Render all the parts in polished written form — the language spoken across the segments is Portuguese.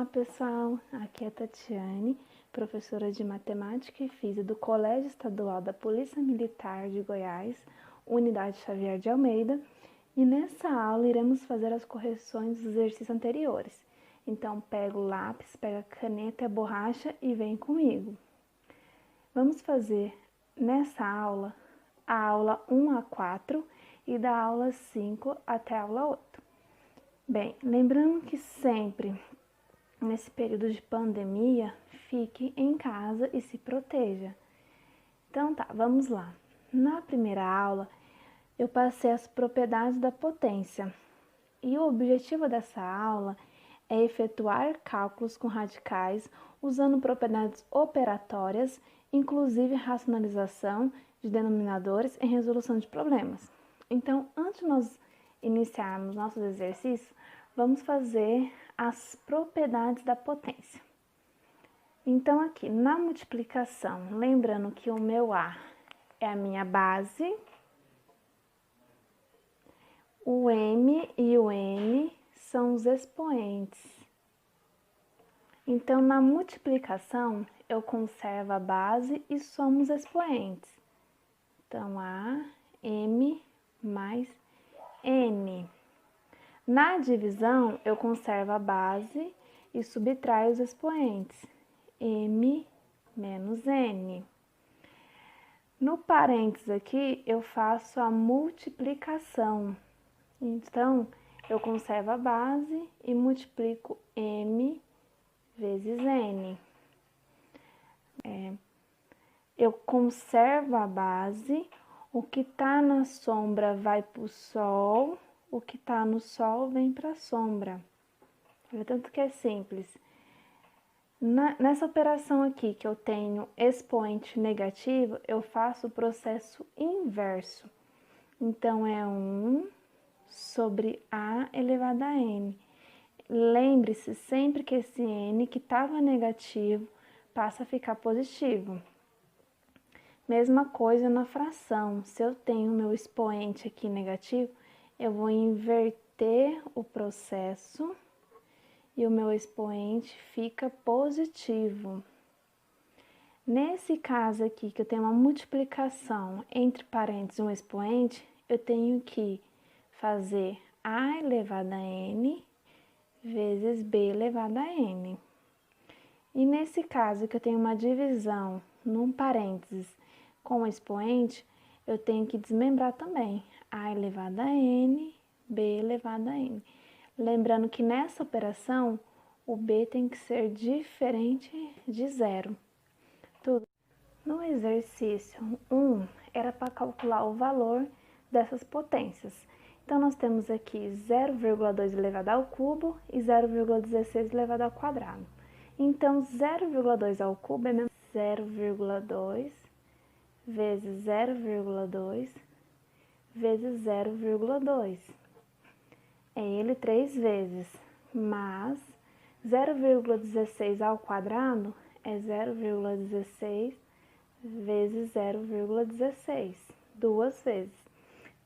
Olá pessoal, aqui é a Tatiane, professora de Matemática e Física do Colégio Estadual da Polícia Militar de Goiás, Unidade Xavier de Almeida, e nessa aula iremos fazer as correções dos exercícios anteriores. Então pega o lápis, pega a caneta e a borracha e vem comigo. Vamos fazer nessa aula a aula 1 a 4 e da aula 5 até a aula 8. Bem, lembrando que sempre nesse período de pandemia, fique em casa e se proteja. Então tá, vamos lá. Na primeira aula, eu passei as propriedades da potência. E o objetivo dessa aula é efetuar cálculos com radicais usando propriedades operatórias, inclusive racionalização de denominadores em resolução de problemas. Então, antes de nós iniciarmos nossos exercícios, vamos fazer as propriedades da potência. Então, aqui na multiplicação, lembrando que o meu A é a minha base, o M e o N são os expoentes. Então, na multiplicação, eu conservo a base e somo os expoentes. Então, A, M mais N. Na divisão, eu conservo a base e subtraio os expoentes, M menos N. No parênteses aqui, eu faço a multiplicação. Então, eu conservo a base e multiplico M vezes N. Eu conservo a base, o que está na sombra vai para o sol, o que está no sol vem para a sombra. Tanto que é simples. Nessa operação aqui, que eu tenho expoente negativo, eu faço o processo inverso. Então, é 1 sobre A elevado a N. Lembre-se sempre que esse N que estava negativo passa a ficar positivo. Mesma coisa na fração. Se eu tenho meu expoente aqui negativo, eu vou inverter o processo e o meu expoente fica positivo. Nesse caso aqui, que eu tenho uma multiplicação entre parênteses e um expoente, eu tenho que fazer A elevado a N vezes B elevado a N. E nesse caso que eu tenho uma divisão num parênteses com o expoente, eu tenho que desmembrar também. A elevado a N, B elevado a N. Lembrando que nessa operação, o B tem que ser diferente de zero. Tudo. No exercício 1, era para calcular o valor dessas potências. Então, nós temos aqui 0,2 elevado ao cubo e 0,16 elevado ao quadrado. Então, 0,2 ao cubo é mesmo 0,2 vezes 0,2 vezes 0,2. É ele 3 vezes, mas 0,16 ao quadrado é 0,16 vezes 0,16, 2 vezes.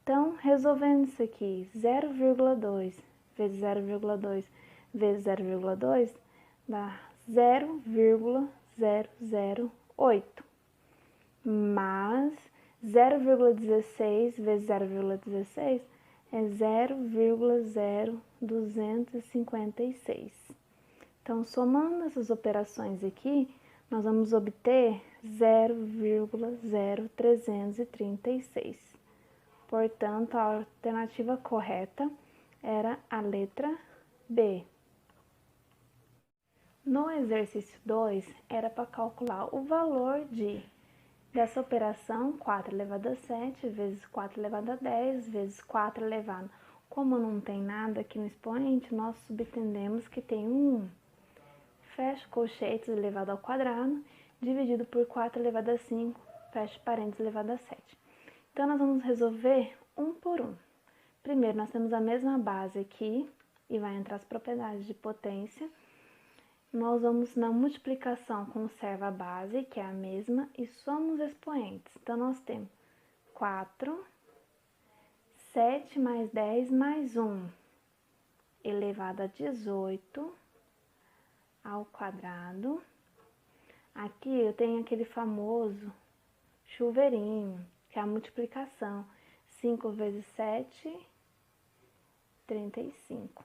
Então, resolvendo isso aqui, 0,2 vezes 0,2 vezes 0,2 dá 0,008, mas 0,16 vezes 0,16 é 0,0256. Então, somando essas operações aqui, nós vamos obter 0,0336. Portanto, a alternativa correta era a letra B. No exercício 2, era para calcular o valor dessa operação 4 elevado a 7 vezes 4 elevado a 10 vezes 4 elevado. Como não tem nada aqui no expoente, nós subentendemos que tem um 1. Fecha colchetes elevado ao quadrado, dividido por 4 elevado a 5, fecha parênteses elevado a 7. Então, nós vamos resolver um por um. Primeiro, nós temos a mesma base aqui, e vai entrar as propriedades de potência. Nós vamos, na multiplicação, conserva a base, que é a mesma, e somos expoentes. Então, nós temos 4, 7 mais 10 mais 1, elevado a 18, ao quadrado. Aqui eu tenho aquele famoso chuveirinho, que é a multiplicação. 5 vezes 7, 35.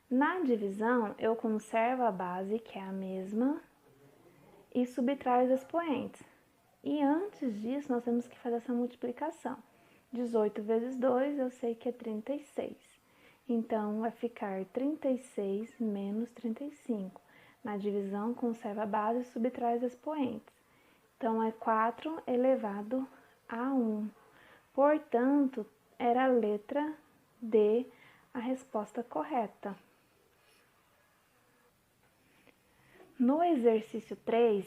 Na divisão, eu conservo a base, que é a mesma, e subtraio os expoentes. E antes disso, nós temos que fazer essa multiplicação. 18 vezes 2, eu sei que é 36. Então, vai ficar 36 menos 35. Na divisão, conserva a base e subtrai os expoentes. Então, é 4 elevado a 1. Portanto, era a letra D a resposta correta. No exercício 3,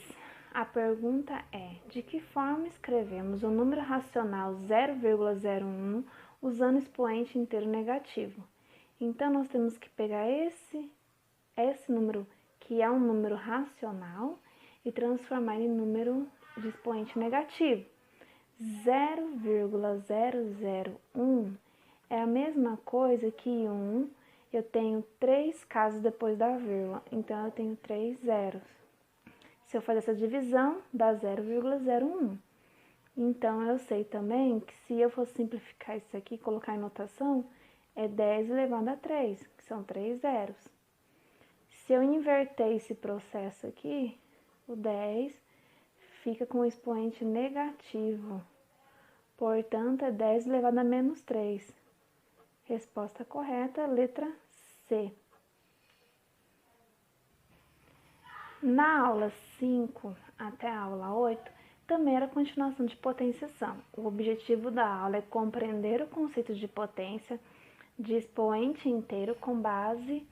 a pergunta é: de que forma escrevemos o número racional 0,01 usando expoente inteiro negativo? Então, nós temos que pegar esse número, que é um número racional, e transformar em número de expoente negativo. 0,001 é a mesma coisa que 1, eu tenho 3 casos depois da vírgula, então eu tenho 3 zeros. Se eu fazer essa divisão, dá 0,01. Então, eu sei também que se eu for simplificar isso aqui e colocar em notação, é 10 elevado a 3, que são 3 zeros. Se eu inverter esse processo aqui, o 10 fica com o expoente negativo. Portanto, é 10 elevado a menos 3. Resposta correta, letra C. Na aula 5 até a aula 8, também era continuação de potenciação. O objetivo da aula é compreender o conceito de potência de expoente inteiro com base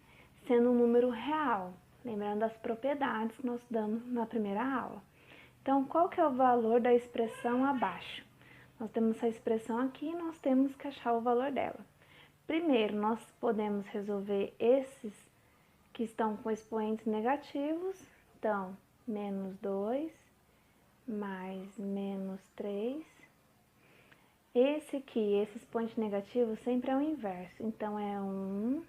sendo um número real, lembrando das propriedades que nós estudamos na primeira aula. Então, qual que é o valor da expressão abaixo? Nós temos essa expressão aqui e nós temos que achar o valor dela. Primeiro, nós podemos resolver esses que estão com expoentes negativos. Então, menos 2 mais menos 3. Esse aqui, esse expoente negativo, sempre é o inverso. Então, é 1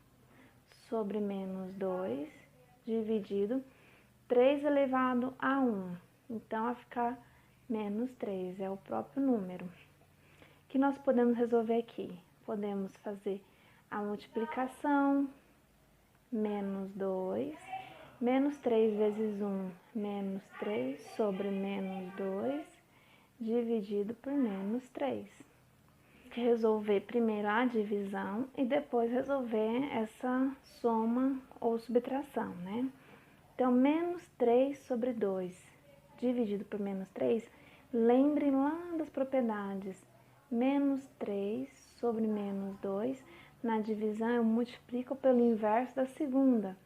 sobre menos 2 dividido 3 elevado a 1. Então, vai ficar menos 3, é o próprio número. O que nós podemos resolver aqui? Podemos fazer a multiplicação, menos 2, menos 3 vezes 1, menos 3, sobre menos 2, dividido por menos 3. Resolver primeiro a divisão e depois resolver essa soma ou subtração, né? Então, menos 3 sobre 2, dividido por menos 3, lembrem lá das propriedades. Menos 3 sobre menos 2, na divisão eu multiplico pelo inverso da segunda.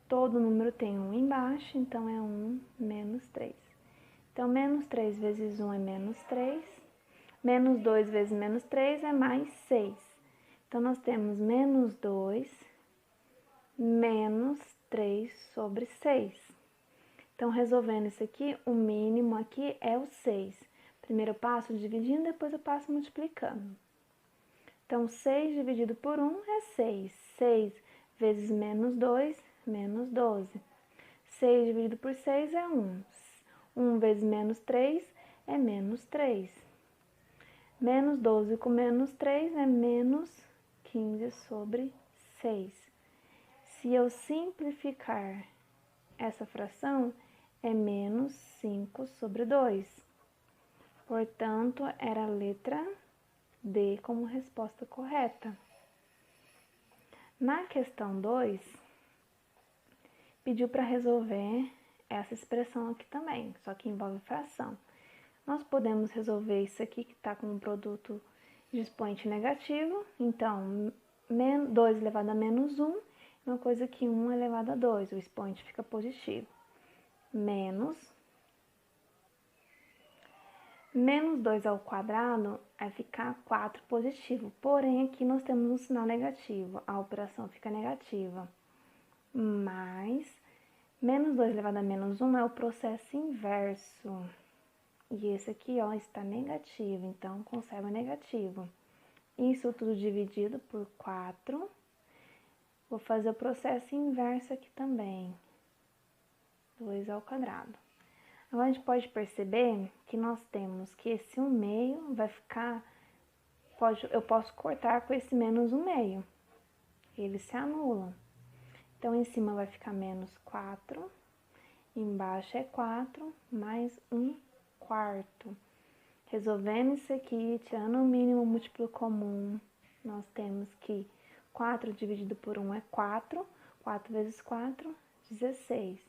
Todo número tem 1 embaixo, então é 1 menos 3. Então, menos 3 vezes 1 é menos 3. Menos 2 vezes menos 3 é mais 6. Então, nós temos menos 2 menos 3 sobre 6. Então, resolvendo isso aqui, o mínimo aqui é o 6. Primeiro eu passo dividindo, depois eu passo multiplicando. Então, 6 dividido por 1 é 6. 6 vezes menos 2, menos 12. 6 dividido por 6 é 1. 1 vezes menos 3 é menos 3. Menos 12 com menos 3 é menos 15 sobre 6. Se eu simplificar essa fração, é menos 5 sobre 2. Portanto, era a letra D como resposta correta. Na questão 2, pediu para resolver essa expressão aqui também, só que envolve fração. Nós podemos resolver isso aqui que está com um produto de expoente negativo, então 2 elevado a menos 1 é uma coisa que 1 elevado a 2, o expoente fica positivo. Menos 2 ao quadrado vai ficar 4 positivo, porém aqui nós temos um sinal negativo, a operação fica negativa. Mais menos 2 elevado a menos 1 é o processo inverso. E esse aqui, ó, está negativo, então conserva negativo. Isso tudo dividido por 4. Vou fazer o processo inverso aqui também. 2 ao quadrado. Agora, a gente pode perceber que nós temos que esse 1/2 vai ficar... eu posso cortar com esse menos 1/2. Eles se anulam. Então, em cima vai ficar menos 4. Embaixo é 4 mais 1/4. Resolvendo isso aqui, tirando o mínimo múltiplo comum, nós temos que 4 dividido por 1 é 4. 4 vezes 4, 16.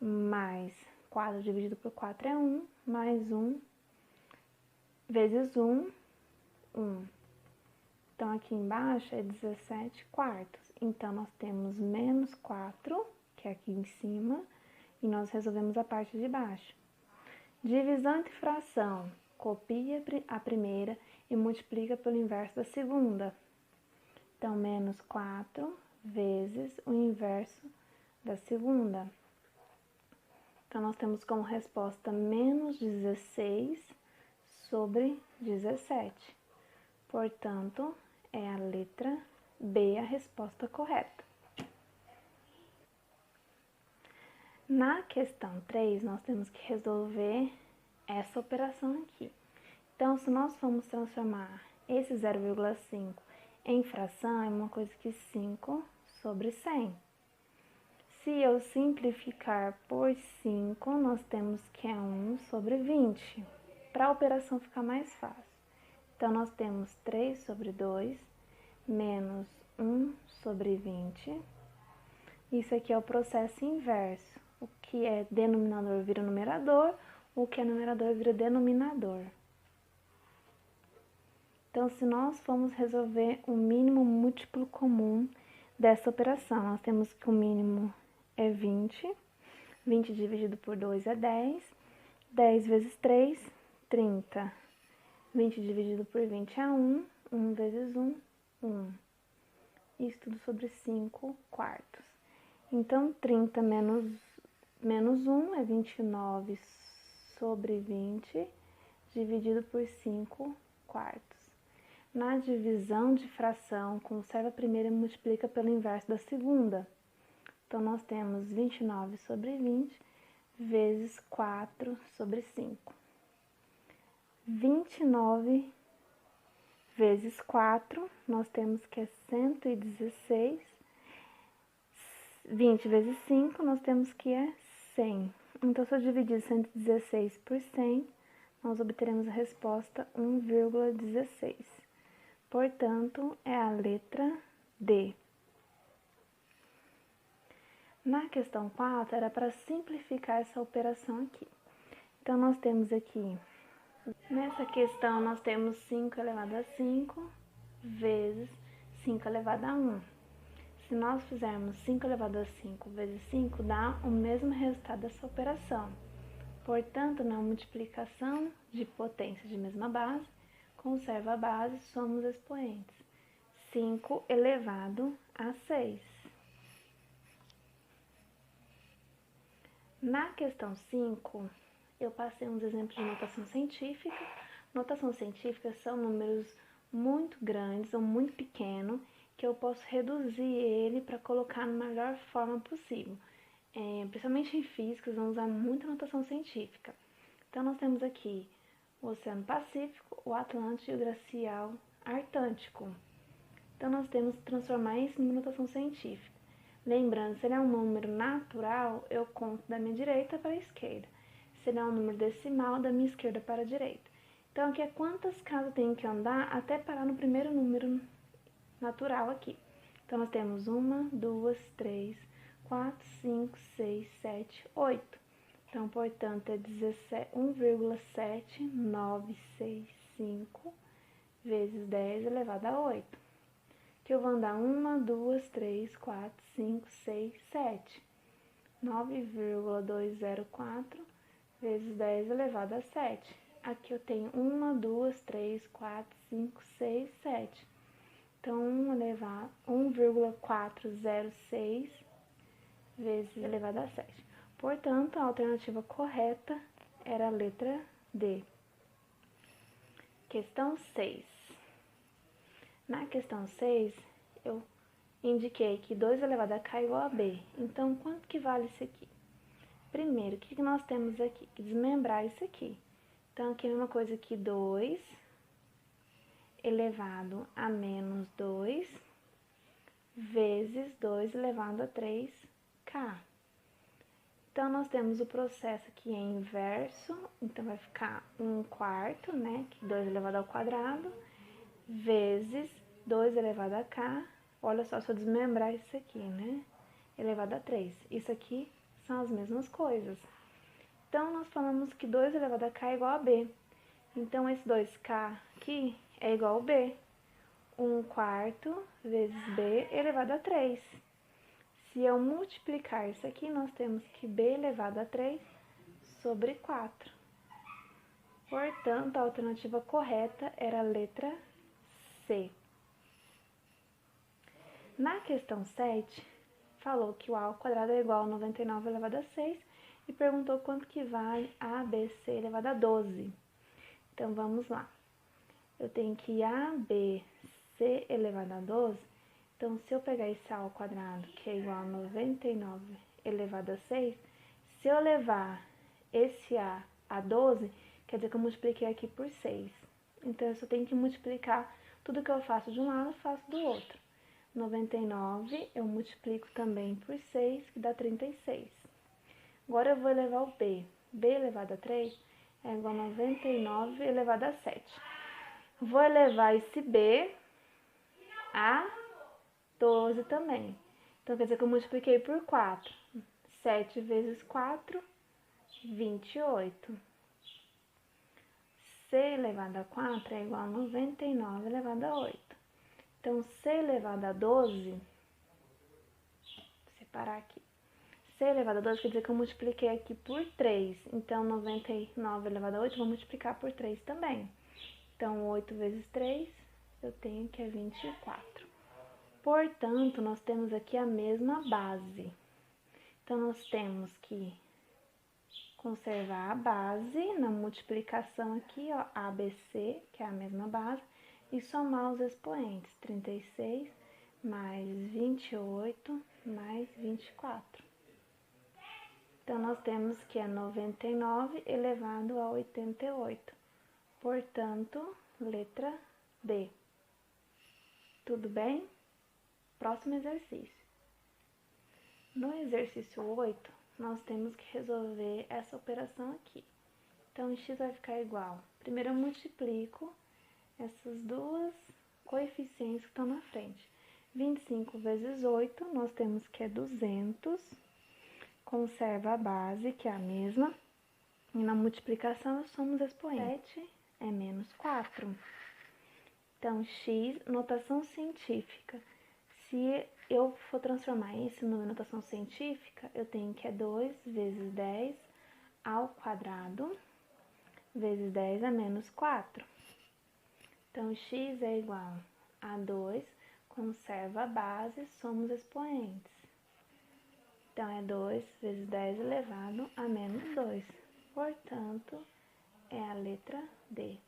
Mais 4 dividido por 4 é 1. Mais 1 vezes 1, 1. Então, aqui embaixo é 17/4. Então, nós temos menos 4, que é aqui em cima, e nós resolvemos a parte de baixo. Divisão entre fração. Copia a primeira e multiplica pelo inverso da segunda. Então, menos 4 vezes o inverso da segunda. Então, nós temos como resposta menos 16 sobre 17. Portanto, é a letra B a resposta correta. Na questão 3, nós temos que resolver essa operação aqui. Então, se nós formos transformar esse 0,5 em fração, é uma coisa que 5 sobre 100. Se eu simplificar por 5, nós temos que é 1 sobre 20, para a operação ficar mais fácil. Então, nós temos 3 sobre 2, menos 1 sobre 20. Isso aqui é o processo inverso. O que é denominador vira numerador, o que é numerador vira denominador. Então, se nós formos resolver o mínimo múltiplo comum dessa operação, nós temos que o mínimo é 20. 20 dividido por 2 é 10. 10 vezes 3, 30. 20 dividido por 20 é 1. 1 vezes 1, 1. Isso tudo sobre 5/4. Então, 30 menos 1 é 29 sobre 20, dividido por 5/4. Na divisão de fração, conserva a primeira e multiplica pelo inverso da segunda. Então, nós temos 29 sobre 20 vezes 4 sobre 5. 29 vezes 4, nós temos que é 116. 20 vezes 5, nós temos que é 100. Então, se eu dividir 116 por 100, nós obteremos a resposta 1,16. Portanto, é a letra D. Na questão 4, era para simplificar essa operação aqui. Então, nós temos aqui, nessa questão, nós temos 5 elevado a 5 vezes 5 elevado a 1. Se nós fizermos 5 elevado a 5 vezes 5, dá o mesmo resultado dessa operação. Portanto, na multiplicação de potência de mesma base, conserva a base, somos expoentes. 5 elevado a 6. Na questão 5, eu passei uns exemplos de notação científica. Notação científica são números muito grandes ou muito pequenos, que eu posso reduzir ele para colocar na melhor forma possível. Principalmente em física, vamos usar muita notação científica. Então, nós temos aqui o Oceano Pacífico, o Atlântico e o Glacial Antártico. Então, nós temos que transformar isso em notação científica. Lembrando, se ele é um número natural, eu conto da minha direita para a esquerda. Se ele é um número decimal, da minha esquerda para a direita. Então, aqui é quantas casas eu tenho que andar até parar no primeiro número natural aqui. Então, nós temos 1, 2, 3, 4, 5, 6, 7, 8. Então, portanto, é 1,7965 vezes 10 elevado a 8. Que eu vou andar 1, 2, 3, 4, 5, 6, 7. 9,204 vezes 10 elevado a 7. Aqui eu tenho 1, 2, 3, 4, 5, 6, 7. Então, 1,406 vezes elevado a 7. Portanto, a alternativa correta era a letra D. Questão 6. Na questão 6, eu indiquei que 2 elevado a k é igual a b. Então, quanto que vale isso aqui? Primeiro, o que nós temos aqui? Que desmembrar isso aqui. Então, aqui é a mesma coisa que 2 elevado a menos 2 vezes 2 elevado a 3k. Então, nós temos o processo aqui em inverso, então vai ficar 1/4, né, que 2 elevado ao quadrado, vezes 2 elevado a k, olha só, se eu desmembrar isso aqui, né, elevado a 3. Isso aqui são as mesmas coisas. Então, nós falamos que 2 elevado a k é igual a b. Então, esse 2k aqui é igual a b. 1/4 vezes b elevado a 3. Se eu multiplicar isso aqui, nós temos que b elevado a 3 sobre 4. Portanto, a alternativa correta era a letra C. Na questão 7, falou que o a ao quadrado é igual a 99 elevado a 6 e perguntou quanto que vale ABC elevado a 12. Então, vamos lá. Eu tenho que ABC elevado a 12. Então, se eu pegar esse a ao quadrado, que é igual a 99 elevado a 6, se eu levar esse a 12, quer dizer que eu multipliquei aqui por 6. Então, eu só tenho que multiplicar tudo que eu faço de um lado, eu faço do outro. 99 eu multiplico também por 6, que dá 36. Agora eu vou elevar o b. b elevado a 3 é igual a 99 elevado a 7. Vou elevar esse b a 12 também. Então, quer dizer que eu multipliquei por 4. 7 vezes 4, 28. C elevado a 4 é igual a 99 elevado a 8. Então, C elevado a 12, vou separar aqui. C elevado a 12 quer dizer que eu multipliquei aqui por 3. Então, 99 elevado a 8, vou multiplicar por 3 também. Então, 8 vezes 3, eu tenho que é 24. Portanto, nós temos aqui a mesma base. Então, nós temos que conservar a base na multiplicação aqui, ó, ABC, que é a mesma base, e somar os expoentes, 36 mais 28 mais 24. Então, nós temos que é 99 elevado a 88. Portanto, letra D. Tudo bem? Próximo exercício. No exercício 8, nós temos que resolver essa operação aqui. Então, x vai ficar igual. Primeiro, eu multiplico essas duas coeficientes que estão na frente. 25 vezes 8, nós temos que é 200. Conserva a base, que é a mesma. E na multiplicação, nós somos expoentes. 7 é menos 4. Então, x, notação científica. Se eu for transformar esse número em notação científica, eu tenho que é 2 vezes 10 ao quadrado, vezes 10 é menos 4. Então, x é igual a 2, conserva a base, somos expoentes. Então, é 2 vezes 10 elevado a menos 2. Portanto, é a letra D.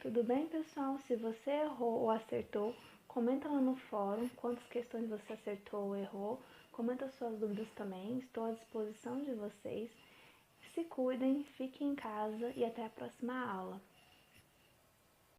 Tudo bem, pessoal? Se você errou ou acertou, comenta lá no fórum quantas questões você acertou ou errou. Comenta suas dúvidas também, estou à disposição de vocês. Se cuidem, fiquem em casa e até a próxima aula.